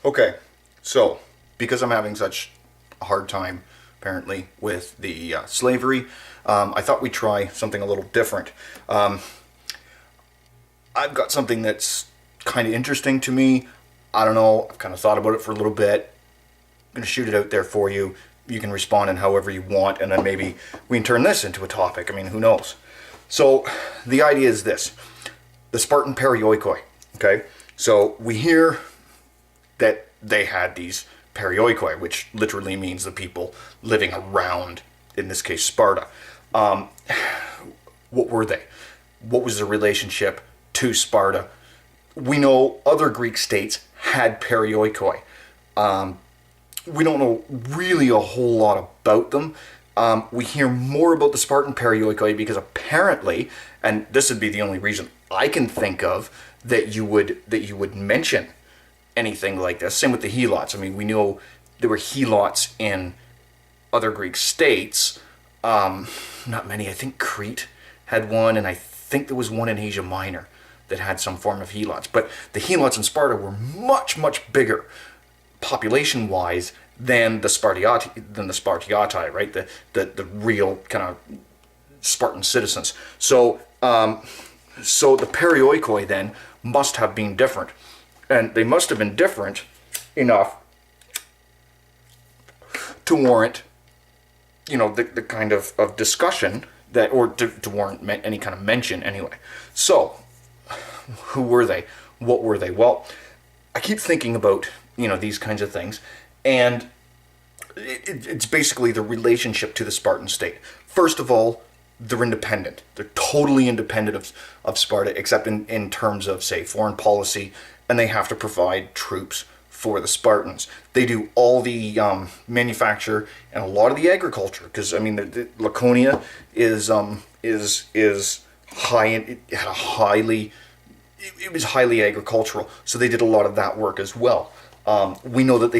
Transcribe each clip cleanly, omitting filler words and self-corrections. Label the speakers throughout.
Speaker 1: Okay, so because I'm having such a hard time, apparently, with the slavery, I thought we'd try something a little different. I've got something that's kind of interesting to me. I don't know, I've kind of thought about it for a little bit. I'm going to shoot it out there for you. You can respond in however you want, and then maybe we can turn this into a topic. I mean, who knows? So, the idea is this. The Spartan Periokoi, okay? So, we hear that they had these Periokoi, which literally means the people living around, in this case, Sparta. What were they? What was their relationship to Sparta? We know other Greek states had Periokoi. We don't know really a whole lot about them. We hear more about the Spartan Periokoi because apparently, and this would be the only reason I can think of that you would mention anything like this. Same with the helots. I mean, we know there were helots in other Greek states. Not many. I think Crete had one, and I think there was one in Asia Minor that had some form of helots. But the helots in Sparta were much, much bigger population-wise than the Spartiati, right? The real kind of Spartan citizens. So the Periokoi then must have been different, and they must have been different enough to warrant, the kind of discussion that, or to warrant any kind of mention anyway. So, who were they? What were they? Well, I keep thinking about, these kinds of things, and it's basically the relationship to the Spartan state. First of all, they're independent. They're totally independent of Sparta, except in terms of, say, foreign policy, and they have to provide troops for the Spartans. They do all the manufacture and a lot of the agriculture, because I mean, the Laconia is high. It had a highly, it was highly agricultural, so they did a lot of that work as well. We know that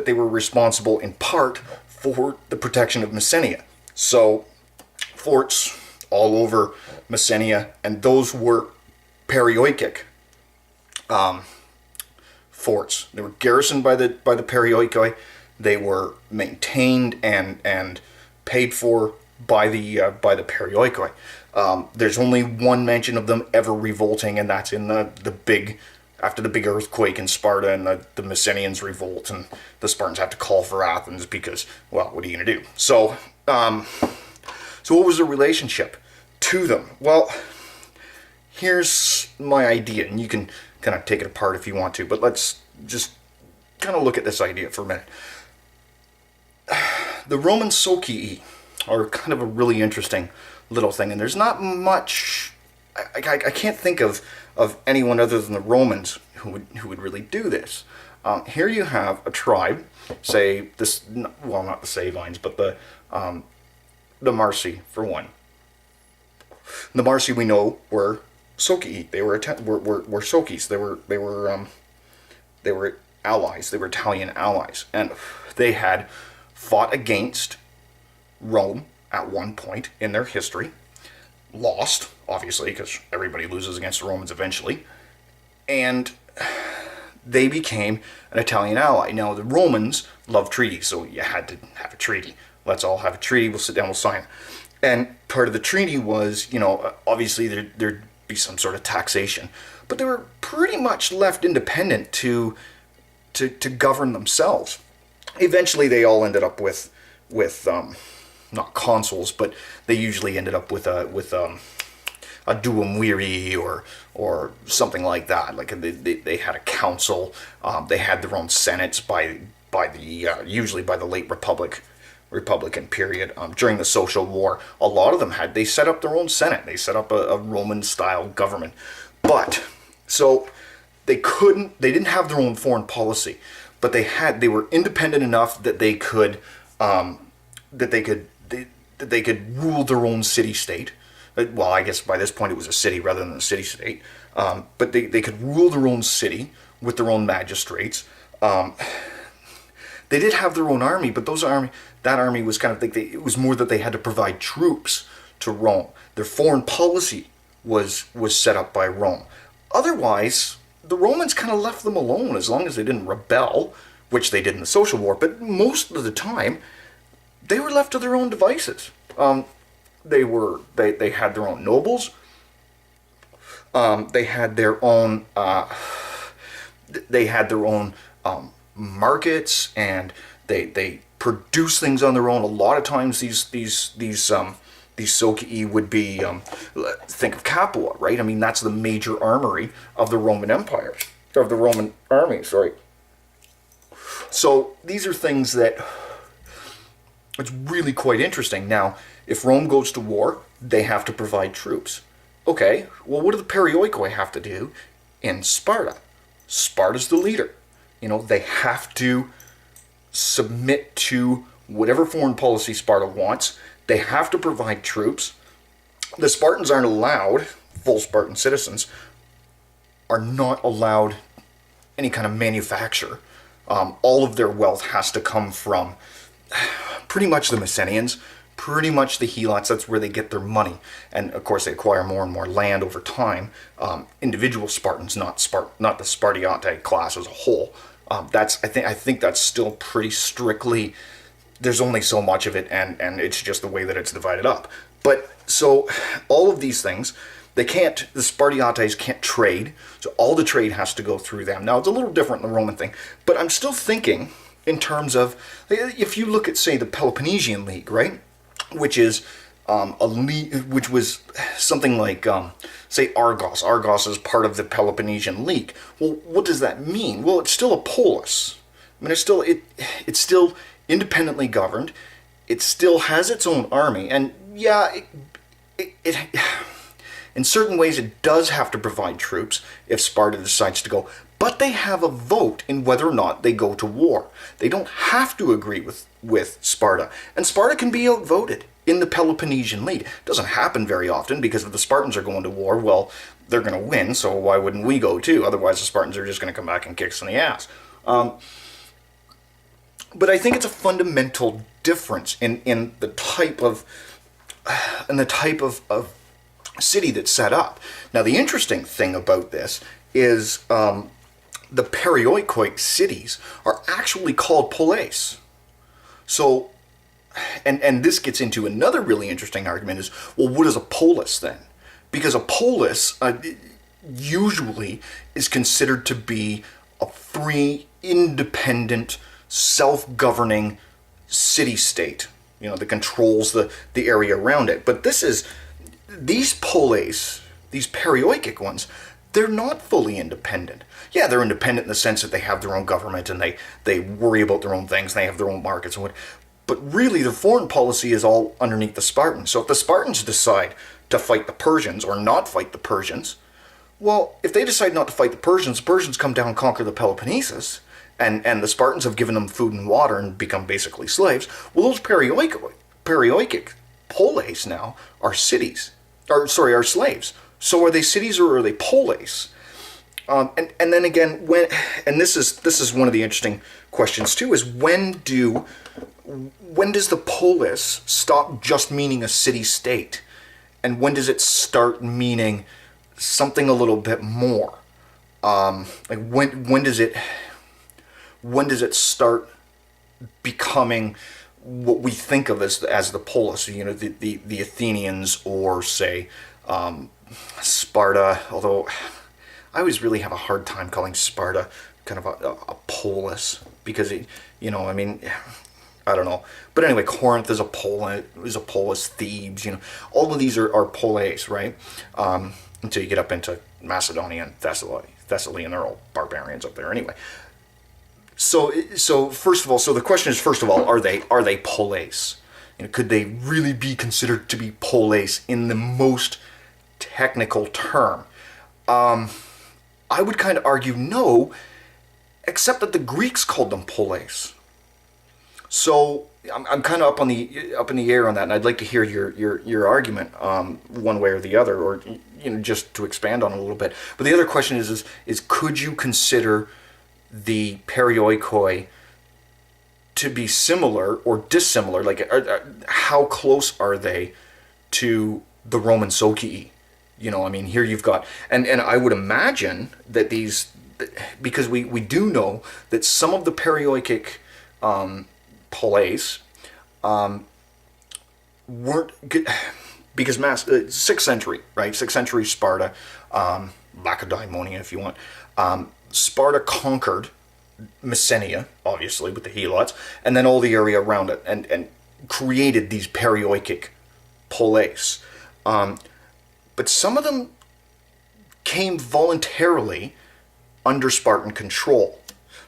Speaker 1: they were responsible in part for the protection of Messenia. So forts all over Messenia, and those were Perioikic forts. They were garrisoned by the Periokoi. They were maintained and paid for by the Periokoi. There's only one mention of them ever revolting, and that's in after the big earthquake in Sparta, and the Messenians revolt, and the Spartans have to call for Athens because, well, what are you going to do? So what was the relationship to them? Well, here's my idea, and you can kind of take it apart if you want to, but let's just kind of look at this idea for a minute. The Roman Socii are kind of a really interesting little thing, and there's not much. I can't think of anyone other than the Romans who would really do this. Here you have a tribe, say this, well, not the Sabines, but the Marsi for one. The Marsi we know were Socii. They were Sociis. They were allies. They were Italian allies, and they had fought against Rome at one point in their history. Lost, obviously, because everybody loses against the Romans eventually, and they became an Italian ally. Now, the Romans love treaties, so you had to have a treaty. Let's all have a treaty. We'll sit down. We'll sign it. And part of the treaty was, obviously there'd be some sort of taxation, but they were pretty much left independent to govern themselves. Eventually, they all ended up with not consuls, but they usually ended up with a duumviri or something like that. Like they had a council. They had their own senates usually by the late Republican period. During the Social War, a lot of them they set up their own senate. They set up a Roman style government, but so they didn't have their own foreign policy, but they were independent enough that they could rule their own city-state. Well, I guess by this point it was a city rather than a city-state. But they could rule their own city with their own magistrates. They did have their own army, but that army was kind of it was more that they had to provide troops to Rome. Their foreign policy was set up by Rome. Otherwise, the Romans kind of left them alone as long as they didn't rebel, which they did in the Social War. But most of the time, they were left to their own devices. They had their own nobles. They had their own markets, and they produce things on their own. A lot of times, these Socii would be, think of Capua, right? I mean, that's the major armory of the Roman Empire, of the Roman army, sorry. So these are things that, it's really quite interesting. Now, if Rome goes to war, they have to provide troops. Okay, well, what do the Periokoi have to do in Sparta? Sparta's the leader. They have to submit to whatever foreign policy Sparta wants. They have to provide troops. The Spartans aren't allowed, full Spartan citizens, are not allowed any kind of manufacture. All of their wealth has to come from pretty much the Messenians, pretty much the Helots. That's where they get their money. And of course, they acquire more and more land over time. Individual Spartans, not the Spartiate class as a whole. I think that's still pretty strictly. There's only so much of it, and it's just the way that it's divided up. But so all of these things, the Spartiates can't trade, so all the trade has to go through them. Now, it's a little different in the Roman thing, but I'm still thinking in terms of, if you look at, say, the Peloponnesian League, right, which is a league, which was something like, say, Argos. Argos is part of the Peloponnesian League. Well, what does that mean? Well, it's still a polis. I mean, it's still independently governed. It still has its own army, and yeah, it in certain ways it does have to provide troops if Sparta decides to go, but they have a vote in whether or not they go to war. They don't have to agree with Sparta, and Sparta can be outvoted in the Peloponnesian League. It doesn't happen very often, because if the Spartans are going to war, well, they're going to win, so why wouldn't we go too? Otherwise the Spartans are just going to come back and kick us in the ass. But I think it's a fundamental difference in the type of city that's set up. Now, the interesting thing about this is the Perioikoi cities are actually called polis. So, and this gets into another really interesting argument is, well, what is a polis then? Because a polis usually is considered to be a free, independent, self-governing city-state, that controls the area around it. But these polis, these perioikic ones, they're not fully independent. Yeah, they're independent in the sense that they have their own government and they worry about their own things, and they have their own markets and what. But really, their foreign policy is all underneath the Spartans. So if the Spartans decide to fight the Persians or not fight the Persians, well, if they decide not to fight the Persians come down and conquer the Peloponnesus, and the Spartans have given them food and water and become basically slaves. Well, those perioikic polis now are are slaves. So are they cities or are they polis? And then again, this is one of the interesting questions too, is when does the polis stop just meaning a city-state, and when does it start meaning something a little bit more? Like when does it start becoming what we think of as the polis? The Athenians, or say Sparta. Although I always really have a hard time calling Sparta kind of a polis, because I don't know. But anyway, Corinth is a polis. Thebes, all of these are polis, right? Until you get up into Macedonia and Thessaly, and they're all barbarians up there anyway. So first of all, the question is, first of all, are they polis? Could they really be considered to be polis in the most technical term? I would kind of argue no, except that the Greeks called them polis. So I'm kind of up in the air on that, and I'd like to hear your argument one way or the other, or just to expand on it a little bit. But the other question is could you consider the Perioikoi to be similar or dissimilar? Like, how close are they to the Roman Socii? Here you've got, and I would imagine that these because we do know that some of the Periodic polis weren't good, because 6th century, right? 6th century Sparta, Lacedaemonia, if you want. Sparta conquered Messenia, obviously, with the Helots, and then all the area around it, and created these Periodic polis. But some of them came voluntarily under Spartan control.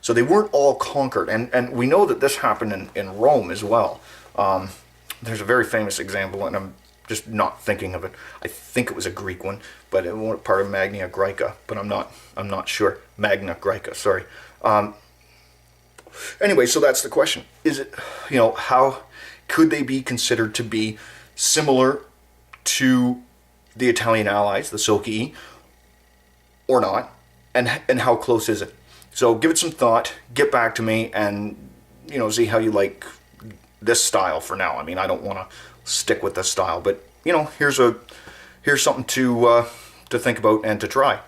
Speaker 1: So they weren't all conquered. And we know that this happened in Rome as well. There's a very famous example, and I'm just not thinking of it. I think it was a Greek one, but it was part of Magna Graeca, but I'm not sure. Magna Graeca, sorry. Anyway, so that's the question. Is it, how could they be considered to be similar to the Italian allies, the Socii, or not? And how close is it? So give it some thought, get back to me, and see how you like this style for now. I mean, I don't want to stick with this style, but here's something to think about and to try.